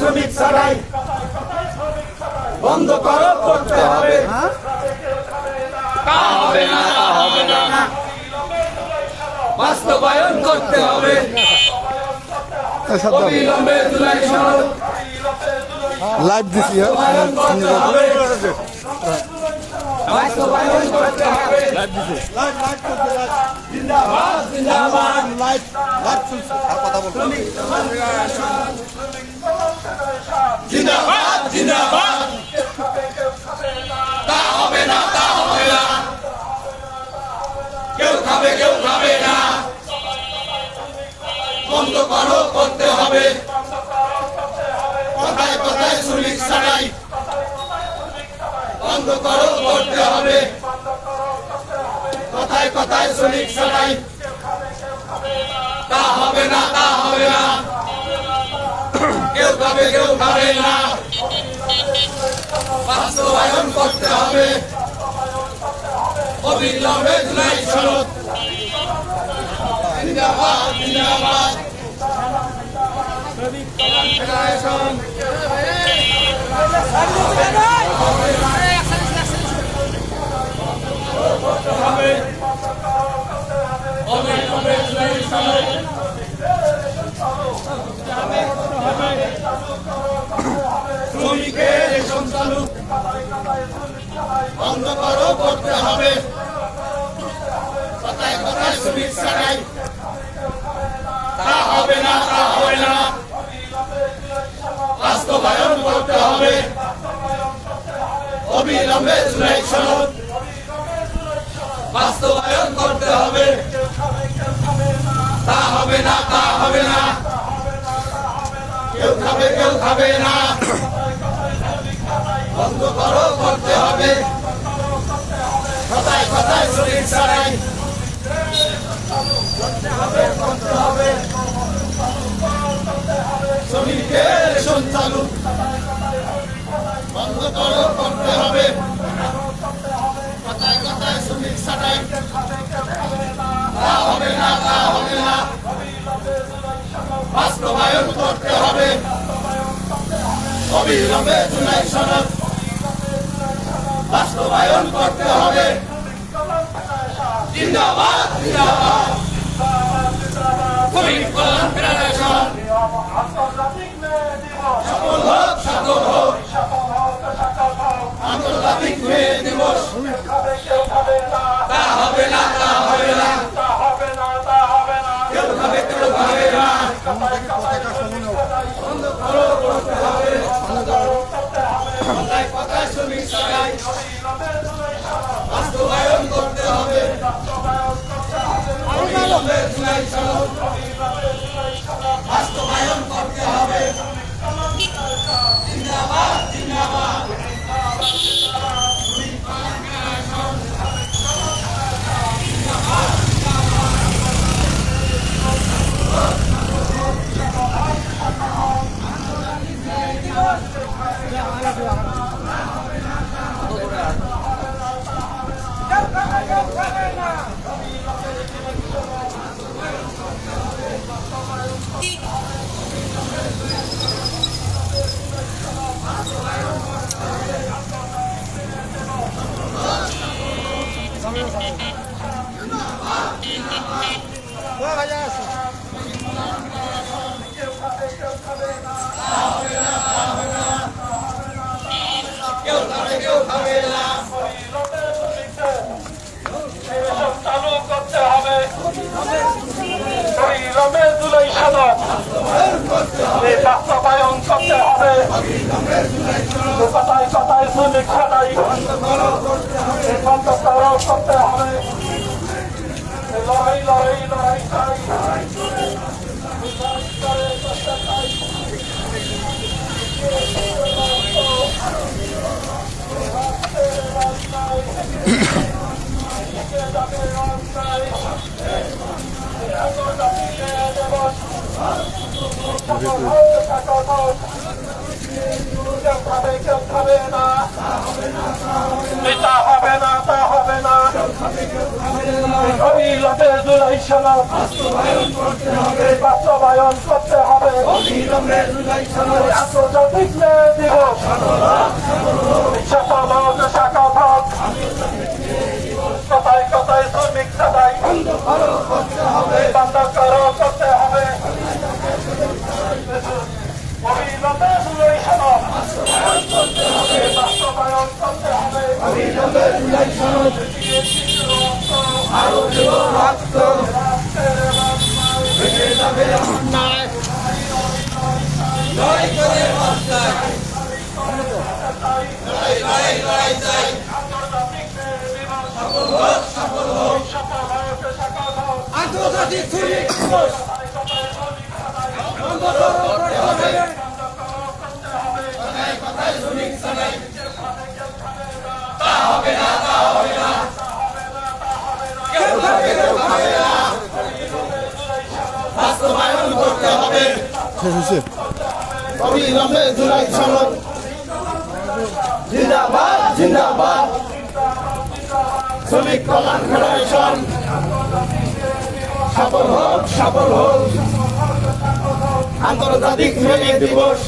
শ্রমিক ছাড়াই বন্ধ করো করতে হবে তা হবে না তা হবে না বাস্তবায়ন করতে হবে অবিলম্বে জুলাই সনদ লাইভ দিছি বাস্তবায়ন করতে হবে জিন্দাবাদ জিন্দাবাদ লাইভ চলছে আর কথা বলবো জিন্দাবাদ জিন্দাবাদ তা হবে না তা হবে না কেউ খাবে না বন্ধ করো করতে হবে কথায় কথায় শ্রমিক ছাড়াই বন্ধ করো করতে হবে কথায় কথায় শ্রমিক ছাড়াই তা হবে না তা হবে না কেউ খাবে না বাস্তবায়ন করতে হবে অবিলম্বে জুলাই সনদ জিন্দাবাদ জিন্দাবাদ শ্রমিক কল্যাণ ফেডারেশন অবিলম্বে জুলাই সনদ শ্রমিকের রেশন চালু বন্ধ করো করতে হবে কথায় কথায় শ্রমিক ছাড়াই তা হবে না তা হবে না বাস্তবায়ন করতে হবে অবিলম্বে জুলাই সনদ বাস্তবায়ন করতে হবে তা হবে না তা হবে না কেউ খাবে না বন্ধ করো করতে হবে কথায় কথায় শ্রমিক ছাড়াই করতে হবে শ্রমিকের রেশন চালু বন্ধ করো করতে হবে কথায় কথায় শ্রমিক ছাড়াই তা হবে না তা হবে না বাস্তবায়ন করতে হবে অবিলম্বে জুলাই সনদ বাস্তবায়ন করতে হবে জিন্দাবাদ জিন্দাবাদ শ্রমিক কল্যাণ ফেডারেশন সফল হোক আন্তর্জাতিক মে দিবস তা হবে না তা হবে না কেউ খাবে না বন্ধ করো করতে হবে কথায় কথায় শ্রমিক ছাড়াই বাস্তবায়ন করতে হবে অবিলম্বে জুলাই সনদ বাস্তবায়ন করতে হবে জিন্দাবাদ জিন্দাবাদ চালু করতে হবে অবিলম্বে জুলাই সনদ বাস্তবায়ন করতে হবে কথায় কথায় শ্রমিক ছাড়াই বন্ধ করো করতে হবে লড়াই লড়াই লড়াই চাই হবে না তা হবে না অবিলম্বে জুলাই সনদ বাস্তবায়ন করতে হবে অবিলম্বে জুলাই সনদ আন্তর্জাতিক মে দিবস সফল হোক শাখা ভাগ কথায় কথায় শ্রমিক সদাই বন্ধ করো করতে হবে অবিলম্বে জুলাই সনদ বাস্তবায়ন করতে হবে অবিলম্বে জুলাই সনদ আরো দেব রক্ত ভেঙে যাবে অন্যায় লড়াই করে বাঁচাই লড়াই চাই সফল হোক আন্তর্জাতিক শ্রমিক দিবস বন্ধ করতে হবে কথায় শ্রমিক সদাই তা হবে না কেউ খাবে না বাস্তবায়ন করতে হবে শেষ হয়েছে অবিলম্বে জুলাই সনদ জিন্দাবাদ জিন্দাবাদ শ্রমিক কল্যাণ ফেডারেশন সফল হোক আন্তর্জাতিক শ্রমিক দিবস